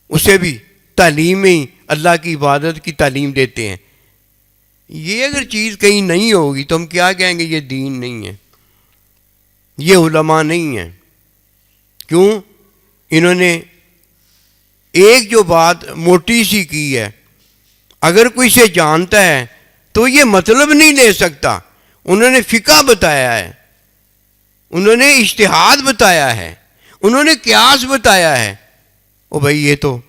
اسے بھی تعلیم میں ہی اللہ کی عبادت کی تعلیم دیتے ہیں۔ یہ اگر چیز کہیں نہیں ہوگی تو ہم کیا کہیں گے؟ یہ دین نہیں ہے، یہ علماء نہیں ہیں۔ کیوں؟ انہوں نے ایک جو بات موٹی سی کی ہے، اگر کوئی اسے جانتا ہے تو یہ مطلب نہیں لے سکتا۔ انہوں نے فقہ بتایا ہے، انہوں نے اجتہاد بتایا ہے، انہوں نے قیاس بتایا ہے۔ او بھائی یہ تو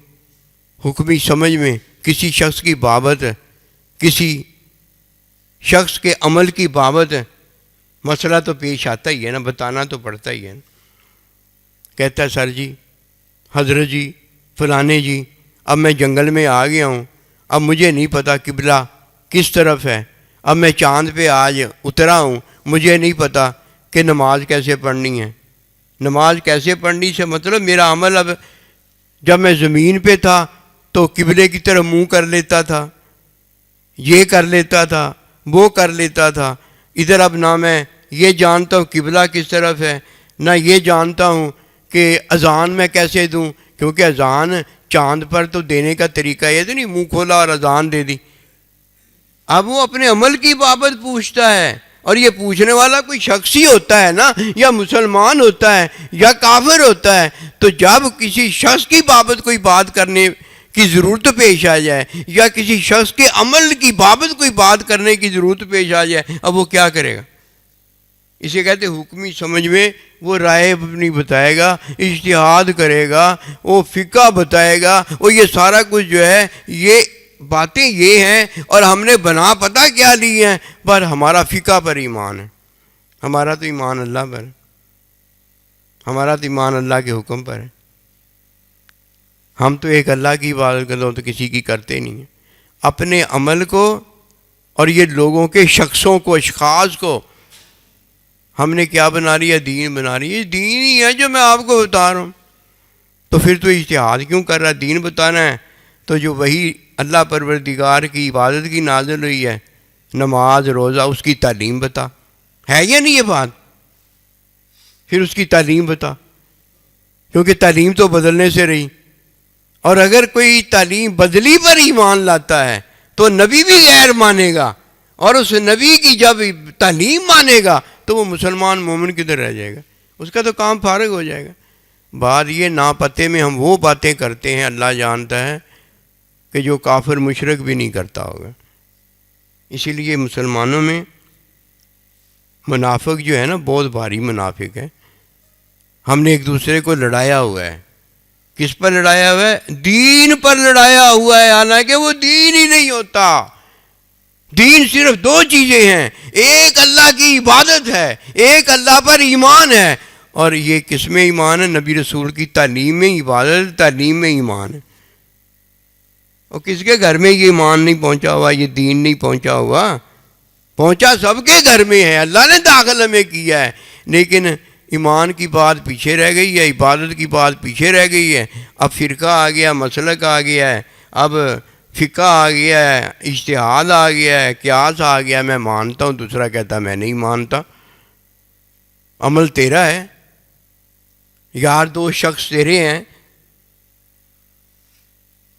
حکمی سمجھ میں کسی شخص کی بابت، کسی شخص کے عمل کی بابت مسئلہ تو پیش آتا ہی ہے نا، بتانا تو پڑتا ہی ہے نا۔ کہتا ہے سر جی، حضرت جی، فلانے جی، اب میں جنگل میں آ گیا ہوں، اب مجھے نہیں پتہ قبلہ کس طرف ہے، اب میں چاند پہ آج اترا ہوں، مجھے نہیں پتہ کہ نماز کیسے پڑھنی ہے۔ نماز کیسے پڑھنی سے مطلب میرا عمل، اب جب میں زمین پہ تھا تو قبلے کی طرف منہ کر لیتا تھا، یہ کر لیتا تھا، وہ کر لیتا تھا۔ ادھر اب نہ میں یہ جانتا ہوں قبلہ کس طرف ہے، نہ یہ جانتا ہوں کہ اذان میں کیسے دوں، کیونکہ اذان چاند پر تو دینے کا طریقہ یہ تو نہیں منہ کھولا اور اذان دے دی۔ اب وہ اپنے عمل کی بابت پوچھتا ہے، اور یہ پوچھنے والا کوئی شخص ہی ہوتا ہے نا، یا مسلمان ہوتا ہے یا کافر ہوتا ہے۔ تو جب کسی شخص کی بابت کوئی بات کرنے کی ضرورت پیش آ جائے، یا کسی شخص کے عمل کی بابت کوئی بات کرنے کی ضرورت پیش آ جائے، اب وہ کیا کرے گا؟ اسے کہتے حکمی سمجھ میں وہ رائے اپنی بتائے گا، اجتہاد کرے گا، وہ فقہ بتائے گا، وہ یہ سارا کچھ جو ہے، یہ باتیں یہ ہیں، اور ہم نے بنا پتہ کیا لی ہیں، پر ہمارا فقہ پر ایمان ہے۔ ہمارا تو ایمان اللہ پر ہے، ہمارا تو ایمان اللہ کے حکم پر ہے۔ ہم تو ایک اللہ کی عبادت کرتے ہوں تو کسی کی کرتے نہیں ہیں۔ اپنے عمل کو اور یہ لوگوں کے شخصوں کو، اشخاص کو ہم نے کیا بنا لیا؟ دین بنا لیا۔ یہ دین ہی ہے جو میں آپ کو بتا رہا ہوں، تو پھر تو اجتہاد کیوں کر رہا ہے؟ دین بتانا ہے تو جو وہی اللہ پروردگار کی عبادت کی نازل ہوئی ہے، نماز روزہ، اس کی تعلیم بتا۔ ہے یا نہیں یہ بات؟ پھر اس کی تعلیم بتا، کیونکہ تعلیم تو بدلنے سے رہی۔ اور اگر کوئی تعلیم بدلی پر ایمان لاتا ہے تو نبی بھی غیر مانے گا، اور اس نبی کی جب تعلیم مانے گا تو وہ مسلمان مومن کدھر رہ جائے گا، اس کا تو کام فارغ ہو جائے گا۔ بات یہ ناپتے میں ہم وہ باتیں کرتے ہیں، اللہ جانتا ہے کہ جو کافر مشرک بھی نہیں کرتا ہوگا۔ اسی لیے مسلمانوں میں منافق جو ہے نا بہت بھاری منافق ہے۔ ہم نے ایک دوسرے کو لڑایا ہوا ہے۔ کس پر لڑایا ہوا ہے؟ دین پر لڑایا ہوا ہے، حالانکہ وہ دین ہی نہیں ہوتا۔ دین صرف دو چیزیں ہیں، ایک اللہ کی عبادت ہے، ایک اللہ پر ایمان ہے۔ اور یہ کس میں ایمان ہے؟ نبی رسول کی تعلیم میں عبادت، تعلیم میں ایمان ہے۔ اور کس کے گھر میں یہ ایمان نہیں پہنچا ہوا، یہ دین نہیں پہنچا ہوا؟ پہنچا سب کے گھر میں ہے، اللہ نے داخل ہمیں کیا ہے، لیکن ایمان کی بات پیچھے رہ گئی ہے، عبادت کی بات پیچھے رہ گئی ہے۔ اب فرقہ آ گیا، مسلک آ گیا ہے، اب فقہ آ گیا ہے، اجتہاد آ گیا ہے، قیاس آ گیا ہے۔ میں مانتا ہوں، دوسرا کہتا میں نہیں مانتا۔ عمل تیرا ہے، یار دو شخص تیرے ہیں،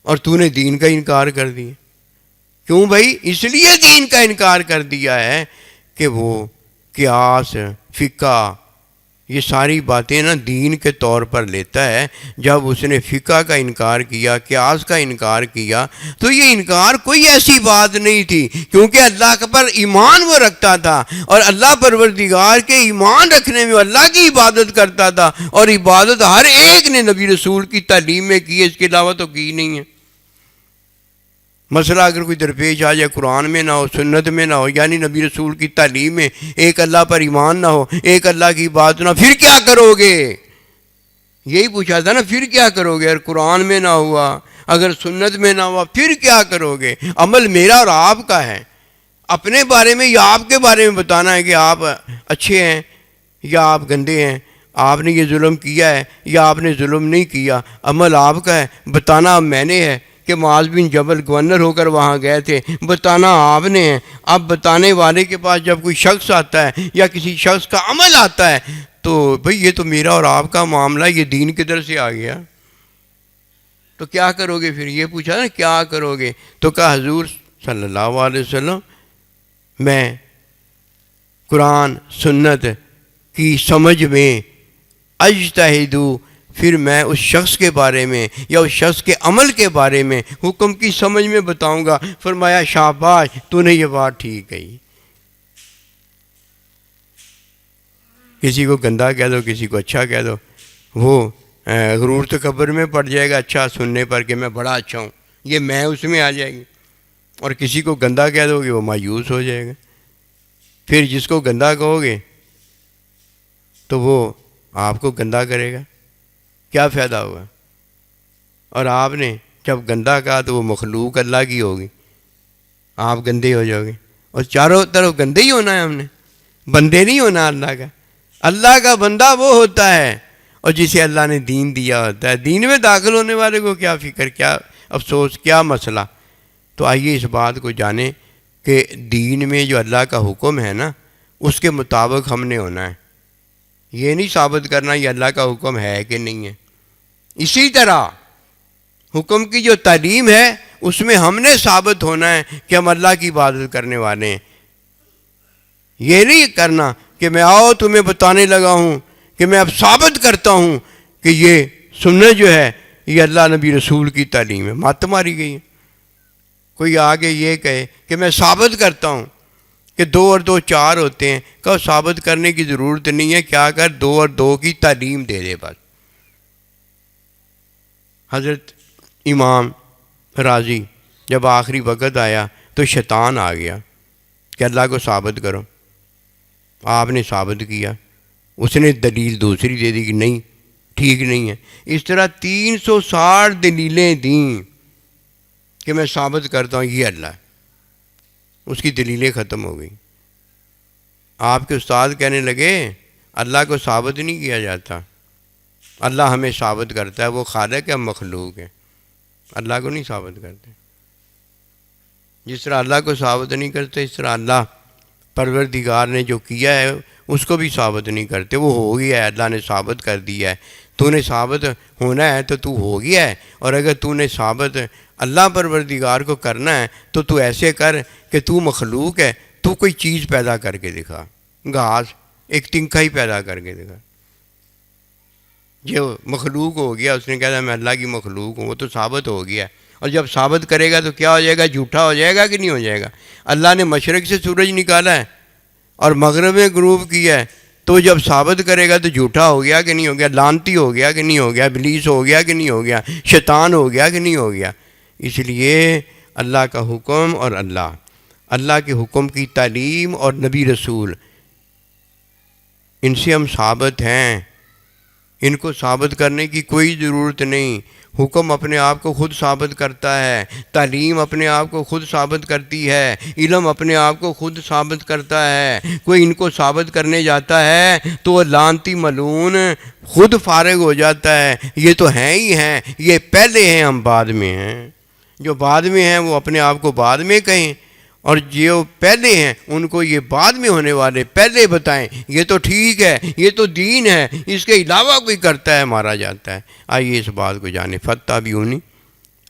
اور تو نے دین کا انکار کر دیا۔ کیوں بھائی؟ اس لیے دین کا انکار کر دیا ہے کہ وہ قیاس، فقہ، یہ ساری باتیں نا دین کے طور پر لیتا ہے۔ جب اس نے فقہ کا انکار کیا، قیاس کا انکار کیا، تو یہ انکار کوئی ایسی بات نہیں تھی، کیونکہ اللہ پر ایمان وہ رکھتا تھا، اور اللہ پروردگار کے ایمان رکھنے میں وہ اللہ کی عبادت کرتا تھا، اور عبادت ہر ایک نے نبی رسول کی تعلیم میں کی ہے، اس کے علاوہ تو کی نہیں ہے۔ مسئلہ اگر کوئی درپیش آ جائے، قرآن میں نہ ہو، سنت میں نہ ہو، یعنی نبی رسول کی تعلیم میں ایک اللہ پر ایمان نہ ہو، ایک اللہ کی بات نہ، پھر کیا کرو گے؟ یہی پوچھا تھا نا، پھر کیا کرو گے؟ اگر قرآن میں نہ ہوا، اگر سنت میں نہ ہوا، پھر کیا کرو گے؟ عمل میرا اور آپ کا ہے۔ اپنے بارے میں یا آپ کے بارے میں بتانا ہے کہ آپ اچھے ہیں یا آپ گندے ہیں، آپ نے یہ ظلم کیا ہے یا آپ نے ظلم نہیں کیا، عمل آپ کا ہے، بتانا اب میں نے ہے کہ معاذ بن جبل گورنر ہو کر وہاں گئے تھے، بتانا آپ نے ہے۔ اب بتانے والے کے پاس جب کوئی شخص آتا ہے یا کسی شخص کا عمل آتا ہے تو بھئی یہ تو میرا اور آپ کا معاملہ، یہ دین کدھر سے آ گیا؟ تو کیا کرو گے پھر؟ یہ پوچھا نا کیا کرو گے؟ تو کہا حضور صلی اللہ علیہ وسلم میں قرآن سنت کی سمجھ میں اجتہدو، پھر میں اس شخص کے بارے میں یا اس شخص کے عمل کے بارے میں حکم کی سمجھ میں بتاؤں گا۔ فرمایا شاباش، تو نے یہ بات ٹھیک کہی۔ کسی کو گندا کہہ دو، کسی کو اچھا کہہ دو، وہ غرور تکبر میں پڑ جائے گا اچھا سننے پر کہ میں بڑا اچھا ہوں، یہ میں اس میں آ جائے گی۔ اور کسی کو گندا کہہ دو گے وہ مایوس ہو جائے گا۔ پھر جس کو گندا کہو گے تو وہ آپ کو گندا کرے گا، کیا فائدہ ہوگا؟ اور آپ نے جب گندا کہا تو وہ مخلوق اللہ کی ہوگی، آپ گندے ہو جاؤ گے، اور چاروں طرف گندے ہی ہونا ہے۔ ہم نے بندے نہیں ہونا اللہ کا۔ اللہ کا بندہ وہ ہوتا ہے اور جسے اللہ نے دین دیا ہوتا ہے۔ دین میں داخل ہونے والے کو کیا فکر، کیا افسوس، کیا مسئلہ؟ تو آئیے اس بات کو جانیں کہ دین میں جو اللہ کا حکم ہے نا، اس کے مطابق ہم نے ہونا ہے۔ یہ نہیں ثابت کرنا یہ اللہ کا حکم ہے کہ نہیں ہے۔ اسی طرح حکم کی جو تعلیم ہے اس میں ہم نے ثابت ہونا ہے کہ ہم اللہ کی عبادت کرنے والے ہیں۔ یہ نہیں کرنا کہ میں آؤ تمہیں بتانے لگا ہوں کہ میں اب ثابت کرتا ہوں کہ یہ سنت جو ہے یہ اللہ نبی رسول کی تعلیم ہے۔ مات ماری گئی ہے۔ کوئی آگے یہ کہے کہ میں ثابت کرتا ہوں کہ 2 اور 2 4 ہوتے ہیں، کہ ثابت کرنے کی ضرورت نہیں ہے، کیا کر 2 اور 2 کی تعلیم دے دے بس۔ حضرت امام راضی جب آخری وقت آیا تو شیطان آ گیا کہ اللہ کو ثابت کرو۔ آپ نے ثابت کیا، اس نے دلیل دوسری دے دی کہ نہیں ٹھیک نہیں ہے۔ اس طرح 360 دلیلیں دیں کہ میں ثابت کرتا ہوں یہ اللہ ہے، اس کی دلیلیں ختم ہو گئیں۔ آپ کے استاد کہنے لگے اللہ کو ثابت نہیں کیا جاتا، اللہ ہمیں ثابت کرتا ہے، وہ خالق ہے، ہم مخلوق ہے، اللہ کو نہیں ثابت کرتے۔ جس طرح اللہ کو ثابت نہیں کرتے، اس طرح اللہ پروردگار نے جو کیا ہے اس کو بھی ثابت نہیں کرتے، وہ ہو گیا ہے، اللہ نے ثابت کر دیا ہے۔ تو نے ثابت ہونا ہے تو ہو گیا ہے، اور اگر تو نے ثابت اللہ پروردگار کو کرنا ہے تو ایسے کر کہ تو مخلوق ہے، تو کوئی چیز پیدا کر کے دکھا، گھاس ایک تنکا ہی پیدا کر کے دکھا۔ جو مخلوق ہو گیا، اس نے کہا میں اللہ کی مخلوق ہوں، وہ تو ثابت ہو گیا، اور جب ثابت کرے گا تو کیا ہو جائے گا؟ جھوٹا ہو جائے گا کہ نہیں ہو جائے گا؟ اللہ نے مشرق سے سورج نکالا ہے اور مغرب میں غروب کیا ہے، تو جب ثابت کرے گا تو جھوٹا ہو گیا کہ نہیں ہو گیا؟ لعنتی ہو گیا کہ نہیں ہو گیا؟ ابلیس ہو گیا کہ نہیں ہو گیا؟ شیطان ہو گیا کہ نہیں ہو گیا؟ اس لیے اللہ کا حکم اور اللہ کے حکم کی تعلیم اور نبی رسول، ان سے ہم ثابت ہیں، ان کو ثابت کرنے کی کوئی ضرورت نہیں۔ حکم اپنے آپ کو خود ثابت کرتا ہے، تعلیم اپنے آپ کو خود ثابت کرتی ہے، علم اپنے آپ کو خود ثابت کرتا ہے۔ کوئی ان کو ثابت کرنے جاتا ہے تو وہ لعنتی ملعون خود فارغ ہو جاتا ہے، یہ تو ہیں ہی ہیں، یہ پہلے ہیں، ہم بعد میں ہیں۔ جو بعد میں ہیں وہ اپنے آپ کو بعد میں کہیں، اور جو پہلے ہیں ان کو یہ بعد میں ہونے والے پہلے بتائیں، یہ تو ٹھیک ہے، یہ تو دین ہے، اس کے علاوہ کوئی کرتا ہے مارا جاتا ہے۔ آئیے اس بات کو جانیں۔ فتابعونی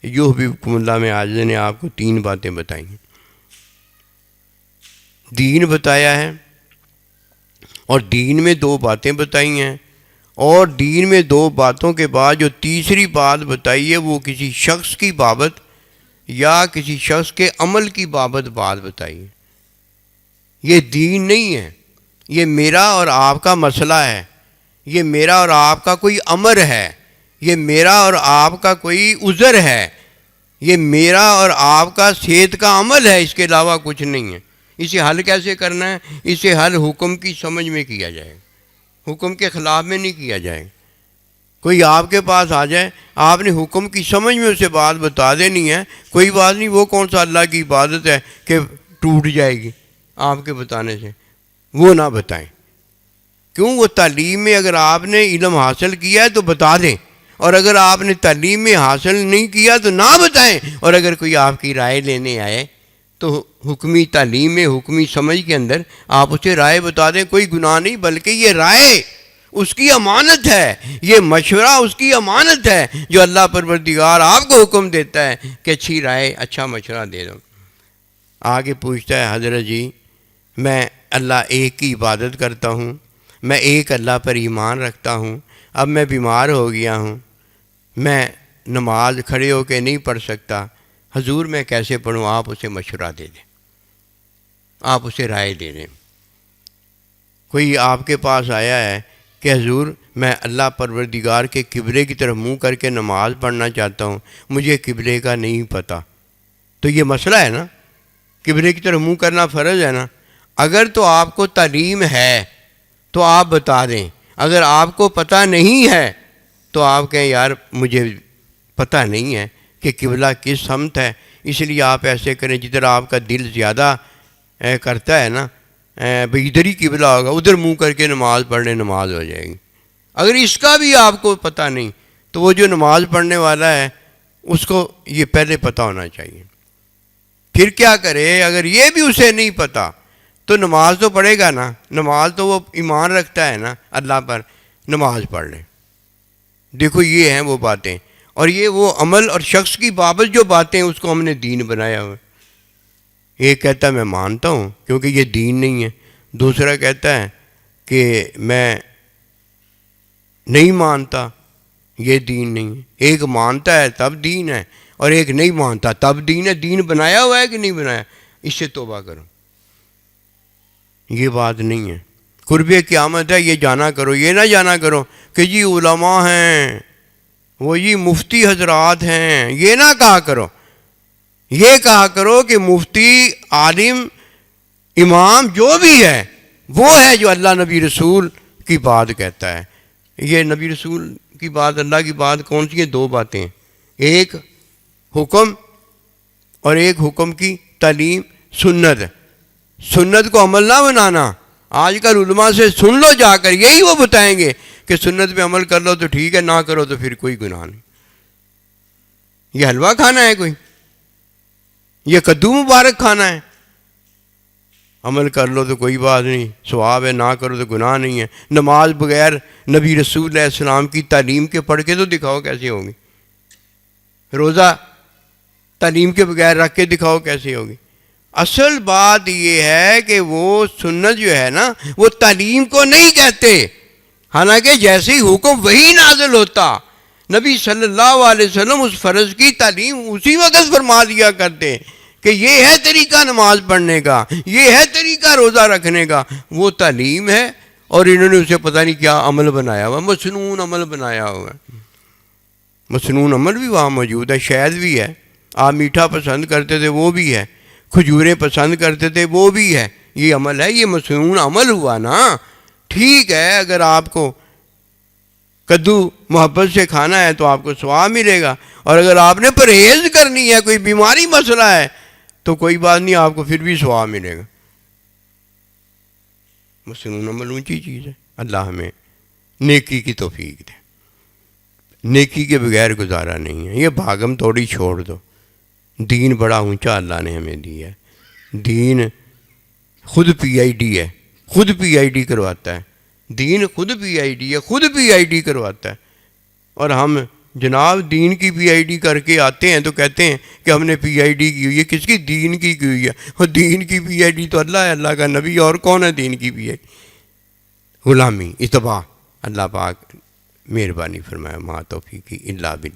یحببکم اللہ میں آج نے آپ کو 3 باتیں بتائیں ہیں، دین بتایا ہے، اور دین میں 2 باتیں بتائی ہیں، اور دین میں 2 باتوں کے بعد جو تیسری بات بتائی ہے وہ کسی شخص کی بابت یا کسی شخص کے عمل کی بابت بات بتائی ہے۔ یہ دین نہیں ہے، یہ میرا اور آپ کا مسئلہ ہے، یہ میرا اور آپ کا کوئی امر ہے، یہ میرا اور آپ کا کوئی عذر ہے، یہ میرا اور آپ کا صحت کا عمل ہے، اس کے علاوہ کچھ نہیں ہے۔ اسے حل کیسے کرنا ہے؟ اسے حل حکم کی سمجھ میں کیا جائے گا، حکم کے خلاف میں نہیں کیا جائے گا۔ کوئی آپ کے پاس آ جائے، آپ نے حکم کی سمجھ میں اسے بات بتا دینی ہے، کوئی بات نہیں، وہ کون سا اللہ کی عبادت ہے کہ ٹوٹ جائے گی آپ کے بتانے سے، وہ نہ بتائیں۔ کیوں؟ وہ تعلیم میں اگر آپ نے علم حاصل کیا ہے تو بتا دیں، اور اگر آپ نے تعلیم میں حاصل نہیں کیا تو نہ بتائیں۔ اور اگر کوئی آپ کی رائے لینے آئے تو حکمی تعلیم میں، حکمی سمجھ کے اندر آپ اسے رائے بتا دیں، کوئی گناہ نہیں، بلکہ یہ رائے اس کی امانت ہے، یہ مشورہ اس کی امانت ہے، جو اللہ پروردگار آپ کو حکم دیتا ہے کہ اچھی رائے، اچھا مشورہ دے دو۔ آگے پوچھتا ہے حضرت جی میں اللہ ایک کی عبادت کرتا ہوں، میں ایک اللہ پر ایمان رکھتا ہوں، اب میں بیمار ہو گیا ہوں، میں نماز کھڑے ہو کے نہیں پڑھ سکتا، حضور میں کیسے پڑھوں؟ آپ اسے مشورہ دے دیں، آپ اسے رائے دے دیں۔ کوئی آپ کے پاس آیا ہے کہ حضور میں اللہ پروردگار کے قبلے کی طرف منہ کر کے نماز پڑھنا چاہتا ہوں، مجھے قبلے کا نہیں پتہ، تو یہ مسئلہ ہے نا، قبلے کی طرف منہ کرنا فرض ہے نا۔ اگر تو آپ کو تعلیم ہے تو آپ بتا دیں، اگر آپ کو پتہ نہیں ہے تو آپ کہیں یار مجھے پتہ نہیں ہے کہ قبلہ کس سمت ہے، اس لیے آپ ایسے کریں جدھر آپ کا دل زیادہ کرتا ہے نا، بھئی ادھر ہی قبلہ ہوگا، ادھر منہ کر کے نماز پڑھنے نماز ہو جائے گی۔ اگر اس کا بھی آپ کو پتہ نہیں تو وہ جو نماز پڑھنے والا ہے اس کو یہ پہلے پتہ ہونا چاہیے۔ پھر کیا کرے؟ اگر یہ بھی اسے نہیں پتہ تو نماز تو پڑھے گا نا، نماز تو وہ ایمان رکھتا ہے نا اللہ پر، نماز پڑھ لے۔ دیکھو یہ ہیں وہ باتیں، اور یہ وہ عمل اور شخص کی بابت جو باتیں اس کو ہم نے دین بنایا ہوا۔ ایک کہتا ہے میں مانتا ہوں کیونکہ یہ دین نہیں ہے، دوسرا کہتا ہے کہ میں نہیں مانتا، یہ دین نہیں ہے۔ ایک مانتا ہے تب دین ہے، اور ایک نہیں مانتا تب دین ہے۔ دین بنایا ہوا ہے کہ نہیں بنایا؟ اس سے توبہ کرو، یہ بات نہیں ہے۔ قرب قیامت ہے یہ جانا کرو، یہ نہ جانا کرو کہ جی علماء ہیں، وہ جی مفتی حضرات ہیں، یہ نہ کہا کرو۔ یہ کہا کرو کہ مفتی، عالم، امام جو بھی ہے وہ ہے جو اللہ نبی رسول کی بات کہتا ہے۔ یہ نبی رسول کی بات، اللہ کی بات کون سی ہے؟ 2 باتیں، ایک حکم اور ایک حکم کی تعلیم، سنت۔ سنت کو عمل نہ بنانا۔ آج کل علماء سے سن لو جا کر، یہی وہ بتائیں گے کہ سنت پہ عمل کر لو تو ٹھیک ہے، نہ کرو تو پھر کوئی گناہ نہیں۔ یہ حلوہ کھانا ہے کوئی؟ یہ کدو مبارک کھانا ہے؟ عمل کر لو تو کوئی بات نہیں، ثواب ہے، نہ کرو تو گناہ نہیں ہے۔ نماز بغیر نبی رسول علیہ السلام کی تعلیم کے پڑھ کے تو دکھاؤ کیسے ہوگی، روزہ تعلیم کے بغیر رکھ کے دکھاؤ کیسے ہوگی۔ اصل بات یہ ہے کہ وہ سنت جو ہے نا وہ تعلیم کو نہیں کہتے، حالانکہ جیسے ہی حکم وہی نازل ہوتا نبی صلی اللہ علیہ وسلم اس فرض کی تعلیم اسی وقت فرما دیا کرتے کہ یہ ہے طریقہ نماز پڑھنے کا، یہ ہے طریقہ روزہ رکھنے کا۔ وہ تعلیم ہے اور انہوں نے اسے پتہ نہیں کیا عمل بنایا ہوا، مسنون عمل بنایا ہوا ہے۔ مسنون عمل بھی وہاں موجود ہے، شہد بھی ہے، آپ میٹھا پسند کرتے تھے وہ بھی ہے، کھجوریں پسند کرتے تھے وہ بھی ہے، یہ عمل ہے، یہ مسنون عمل ہوا نا۔ ٹھیک ہے، اگر آپ کو کدو محبت سے کھانا ہے تو آپ کو ثواب ملے گا، اور اگر آپ نے پرہیز کرنی ہے، کوئی بیماری مسئلہ ہے تو کوئی بات نہیں، آپ کو پھر بھی ثواب ملے گا۔ مسنون عمل اونچی چیز ہے۔ اللہ ہمیں نیکی کی توفیق دے، نیکی کے بغیر گزارا نہیں ہے۔ یہ بھاگم توڑی چھوڑ دو، دین بڑا اونچا اللہ نے ہمیں دیا ہے۔ دین خود پی آئی ڈی ہے، خود پی آئی ڈی کرواتا ہے، دین خود پی آئی ڈی ہے، خود پی آئی ڈی کرواتا ہے۔ اور ہم جناب دین کی پی آئی ڈی کر کے آتے ہیں تو کہتے ہیں کہ ہم نے پی آئی ڈی کی ہوئی ہے۔ کس کی؟ دین کی ہوئی ہے۔ اور دین کی پی آئی ڈی تو اللہ ہے، اللہ کا نبی، اور کون ہے دین کی پی آئی ڈی؟ غلامی، اتباع۔ اللہ پاک مہربانی فرمائے، ما توفیقی الا باللہ۔